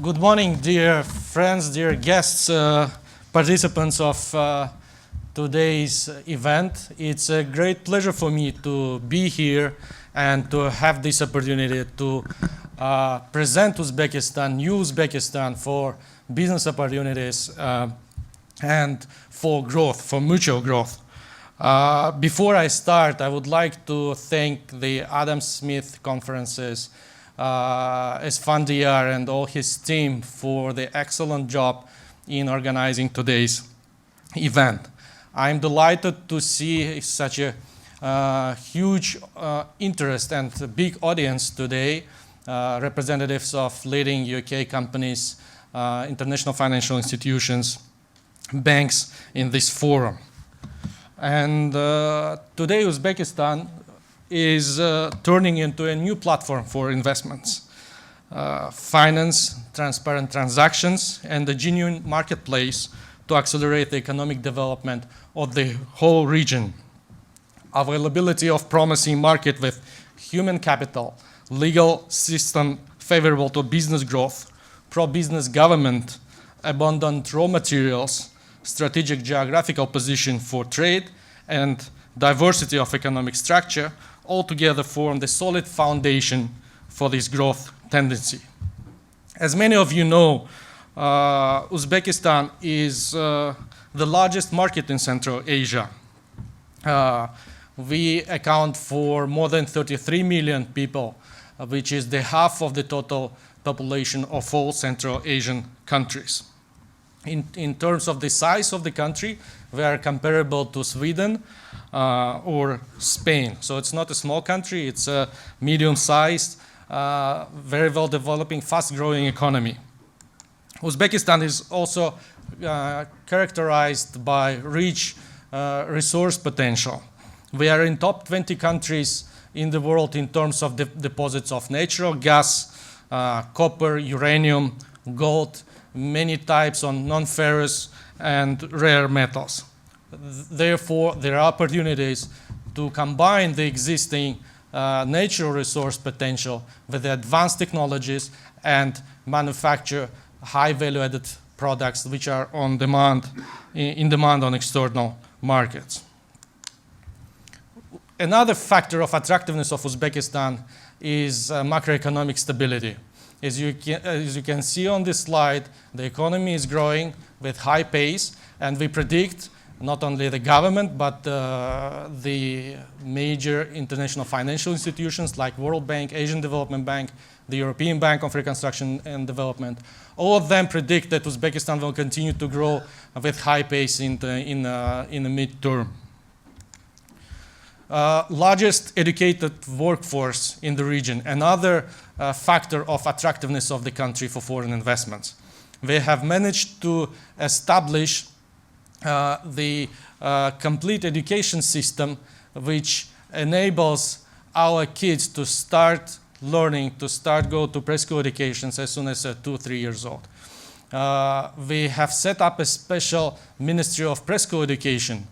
Good morning, dear friends, dear guests, participants of today's event. It's a great pleasure for me to be here and to have this opportunity to present Uzbekistan, new Uzbekistan, for business opportunities and for growth, for mutual growth. Before I start, I would like to thank the Adam Smith conferences, Esfandiar and all his team for the excellent job in organizing today's event. I'm delighted to see such a huge interest and a big audience today, representatives of leading UK companies, international financial institutions, banks in this forum. And today Uzbekistan is turning into a new platform for investments, finance, transparent transactions, and a genuine marketplace to accelerate the economic development of the whole region. Availability of promising market with human capital, legal system favorable to business growth, pro-business government, abundant raw materials, strategic geographical position for trade, and diversity of economic structure altogether form the solid foundation for this growth tendency. As many of you know, Uzbekistan is the largest market in Central Asia. We account for more than 33 million people, which is the half of the total population of all Central Asian countries. In terms of the size of the country, we are comparable to Sweden or Spain. So it's not a small country, it's a medium-sized, very well-developing, fast-growing economy. Uzbekistan is also characterized by rich resource potential. We are in top 20 countries in the world in terms of deposits of natural gas, copper, uranium, gold, many types of non-ferrous and rare metals. Therefore, there are opportunities to combine the existing natural resource potential with the advanced technologies and manufacture high value-added products which are on demand, in demand on external markets. Another factor of attractiveness of Uzbekistan is macroeconomic stability. As you can see on this slide, the economy is growing with high pace, and we predict not only the government, but the major international financial institutions like World Bank, Asian Development Bank, the European Bank of Reconstruction and Development. All of them predict that Uzbekistan will continue to grow with high pace in the midterm. Largest educated workforce in the region, another factor of attractiveness of the country for foreign investments. We have managed to establish the complete education system which enables our kids to start learning, to go to preschool educations as soon as 2-3 years old. We have set up a special Ministry of Preschool Education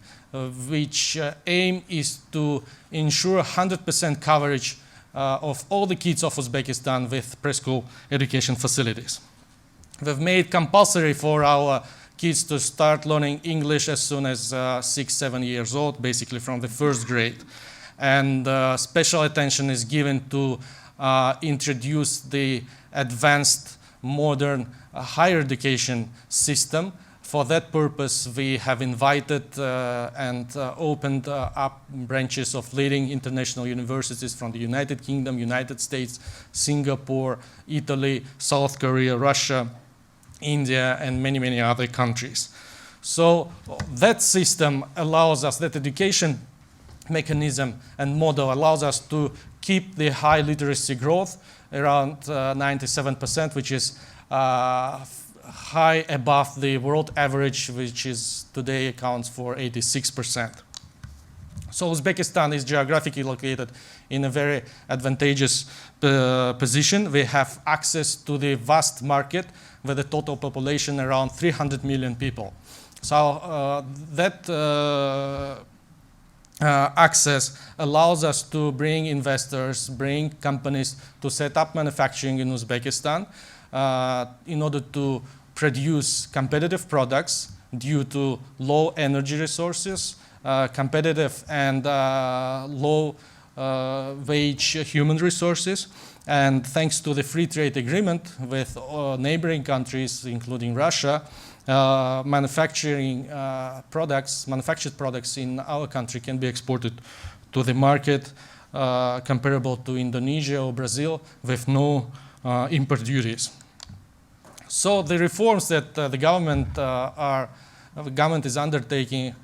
which aim is to ensure 100% coverage of all the kids of Uzbekistan with preschool education facilities. We've made compulsory for our kids to start learning English as soon as 6-7 years old, basically from the first grade. And special attention is given to introduce the advanced, modern higher education system. For that purpose, we have invited and opened up branches of leading international universities from the United Kingdom, United States, Singapore, Italy, South Korea, Russia, India, and many, many other countries. So that system allows us, that education mechanism and model allows us to keep the high literacy growth around 97%, which is high above the world average, which is today accounts for 86%. So Uzbekistan is geographically located in a very advantageous position. We have access to the vast market with a total population around 300 million people. So that access allows us to bring investors, bring companies to set up manufacturing in Uzbekistan. in order to produce competitive products due to low energy resources, competitive and low wage human resources. And thanks to the free trade agreement with neighboring countries, including Russia, manufactured products in our country can be exported to the market comparable to Indonesia or Brazil with no import duties. So the reforms that the government is undertaking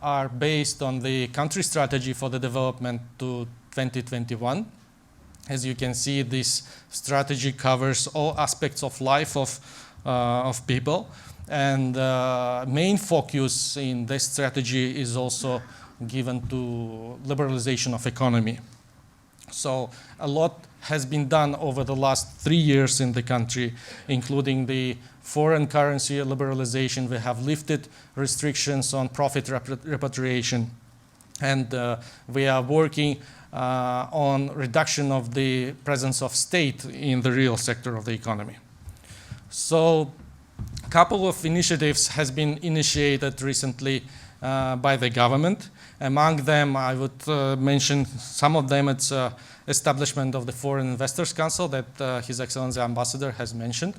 are based on the country strategy for the development to 2021. As you can see, this strategy covers all aspects of life of people, and main focus in this strategy is also given to liberalization of economy. So a lot has been done over the last 3 years in the country, including the foreign currency liberalization. We have lifted restrictions on profit repatriation, and we are working on reduction of the presence of state in the real sector of the economy. So a couple of initiatives has been initiated recently by the government. Among them, I would mention some of them. It's establishment of the Foreign Investors Council that His Excellency Ambassador has mentioned.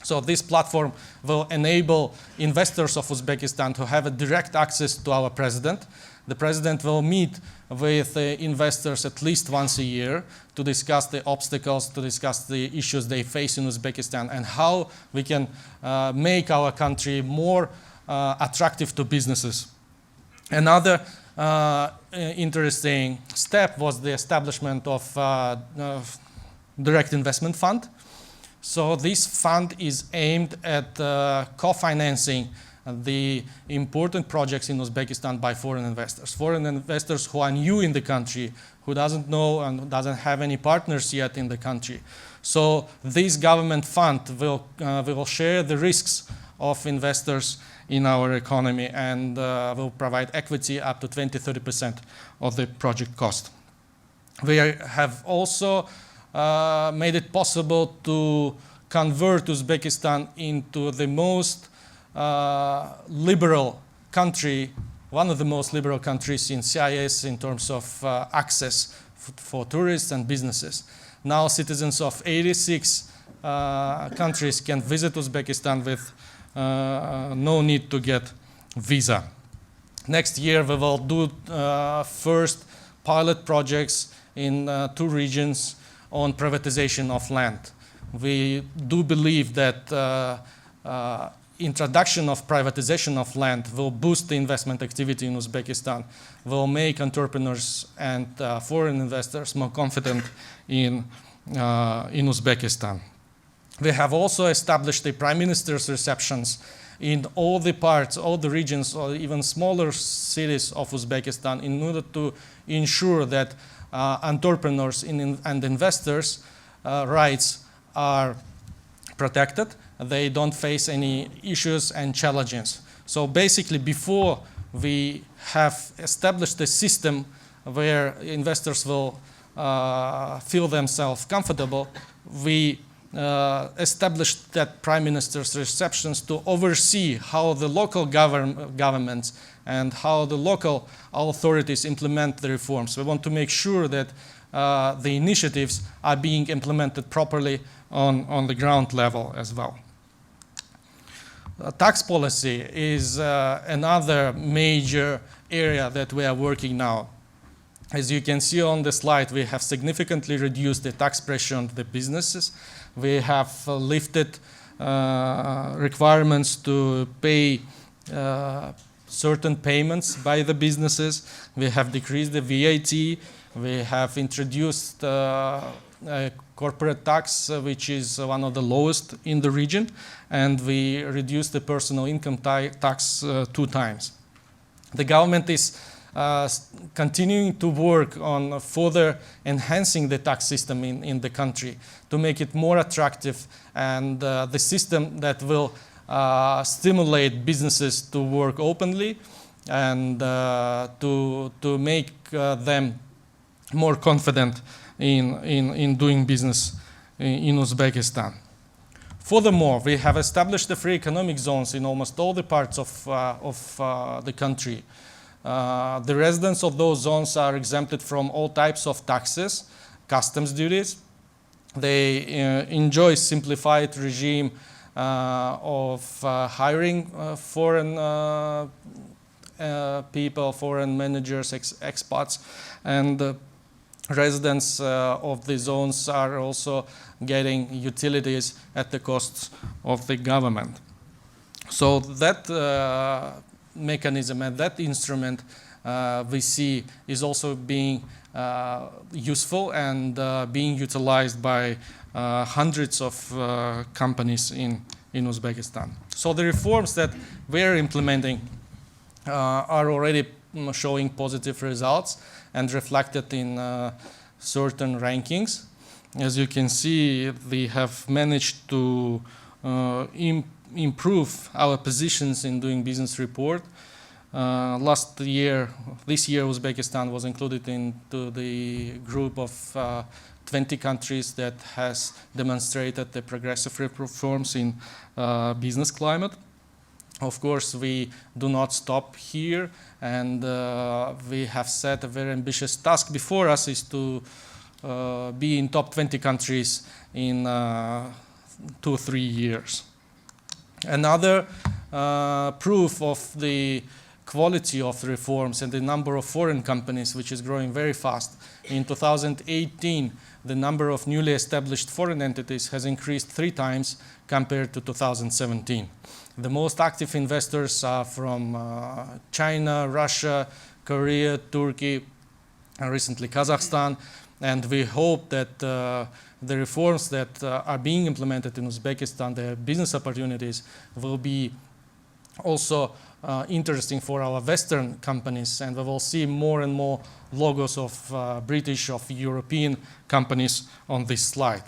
So this platform will enable investors of Uzbekistan to have a direct access to our president. The president will meet with investors at least once a year to discuss the obstacles, to discuss the issues they face in Uzbekistan, and how we can make our country more attractive to businesses. Another interesting step was the establishment of direct investment fund. So this fund is aimed at co-financing the important projects in Uzbekistan by foreign investors. Foreign investors who are new in the country, who doesn't know and doesn't have any partners yet in the country. So this government fund will share the risks of investors in our economy and will provide equity up to 20-30% of the project cost. We have also made it possible to convert Uzbekistan into the most liberal country, one of the most liberal countries in CIS in terms of access for tourists and businesses. Now citizens of 86 countries can visit Uzbekistan with no need to get visa. Next year we will do first pilot projects in 2 regions on privatization of land. We do believe that introduction of privatization of land will boost the investment activity in Uzbekistan, will make entrepreneurs and foreign investors more confident in Uzbekistan. We have also established the Prime Minister's receptions in all the parts, all the regions, or even smaller cities of Uzbekistan in order to ensure that entrepreneurs and investors' rights are protected. They don't face any issues and challenges. So basically, before we have established a system where investors will feel themselves comfortable, we established that Prime Minister's receptions to oversee how the local governments and how the local authorities implement the reforms. We want to make sure that the initiatives are being implemented properly on the ground level as well. Tax policy is another major area that we are working now. As you can see on the slide, we have significantly reduced the tax pressure on the businesses. We have lifted requirements to pay certain payments by the businesses. We have decreased the VAT. We have introduced corporate tax, which is one of the lowest in the region, and we reduced the personal income tax 2 times. The government is continuing to work on further enhancing the tax system in the country to make it more attractive and the system that will stimulate businesses to work openly and to make them more confident in doing business in Uzbekistan. Furthermore, we have established the free economic zones in almost all the parts of the country. The residents of those zones are exempted from all types of taxes, customs duties. They enjoy simplified regime of hiring foreign people, foreign managers, expats, and residents of the zones are also getting utilities at the cost of the government. So that mechanism and that instrument we see is also being useful and being utilized by hundreds of companies in Uzbekistan. So the reforms that we're implementing are already showing positive results and reflected in certain rankings. As you can see, we have managed to improve our positions in doing business report. This year, Uzbekistan was included into the group of 20 countries that has demonstrated the progressive reforms in business climate. Of course, we do not stop here, and we have set a very ambitious task before us is to be in top 20 countries in 2-3 years. Another proof of the quality of the reforms and the number of foreign companies, which is growing very fast. In 2018, the number of newly established foreign entities has increased 3 times compared to 2017. The most active investors are from China, Russia, Korea, Turkey, and recently Kazakhstan. And we hope that the reforms that are being implemented in Uzbekistan, the business opportunities, will be also interesting for our Western companies, and we will see more and more logos of British, of European companies on this slide.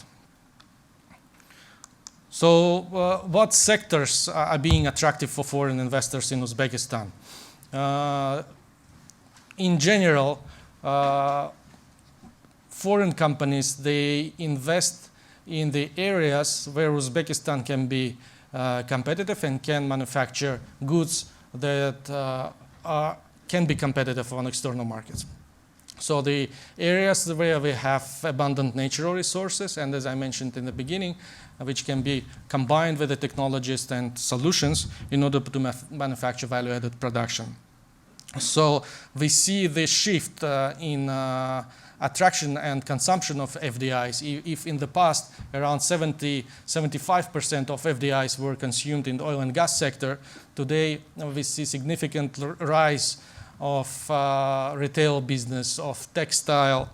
So what sectors are being attractive for foreign investors in Uzbekistan? In general, foreign companies, they invest in the areas where Uzbekistan can be competitive and can manufacture goods that can be competitive on external markets. So the areas where we have abundant natural resources, and as I mentioned in the beginning, which can be combined with the technologies and solutions in order to manufacture value-added production. So we see the shift in attraction and consumption of FDIs. If in the past around 70-75% of FDIs were consumed in the oil and gas sector, today we see significant rise of retail business, of textile,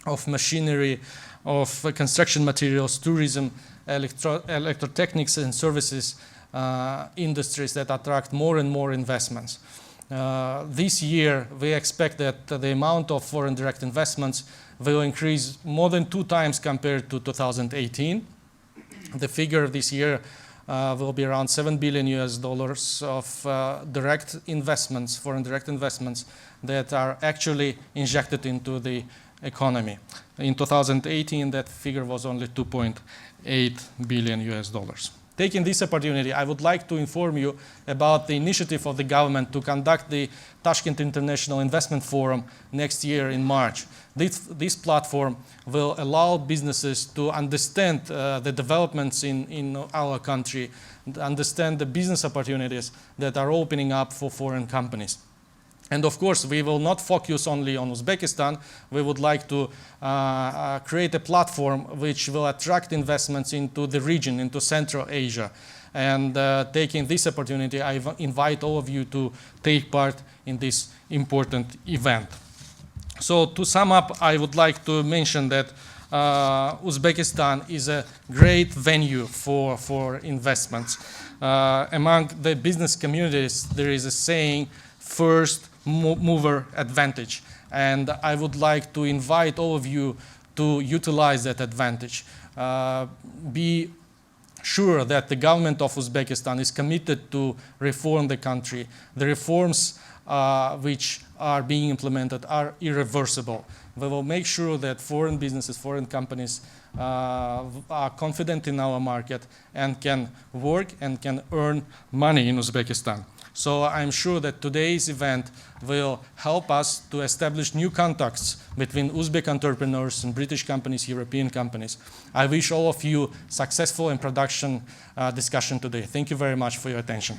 of machinery, of construction materials, tourism, electrotechnics and services industries that attract more and more investments. This year, we expect that the amount of foreign direct investments will increase more than 2 times compared to 2018. The figure this year will be around $7 billion of direct investments, foreign direct investments that are actually injected into the economy. In 2018, that figure was only $2.8 billion. Taking this opportunity, I would like to inform you about the initiative of the government to conduct the Tashkent International Investment Forum next year in March. This platform will allow businesses to understand the developments in our country, understand the business opportunities that are opening up for foreign companies. And of course, we will not focus only on Uzbekistan. We would like to create a platform which will attract investments into the region, into Central Asia. And taking this opportunity, I invite all of you to take part in this important event. So to sum up, I would like to mention that Uzbekistan is a great venue for investments. Among the business communities, there is a saying, first mover advantage. And I would like to invite all of you to utilize that advantage. Be sure that the government of Uzbekistan is committed to reform the country. The reforms which are being implemented are irreversible. We will make sure that foreign businesses, foreign companies are confident in our market and can work and can earn money in Uzbekistan. So I'm sure that today's event will help us to establish new contacts between Uzbek entrepreneurs and British companies, European companies. I wish all of you successful and production discussion today. Thank you very much for your attention.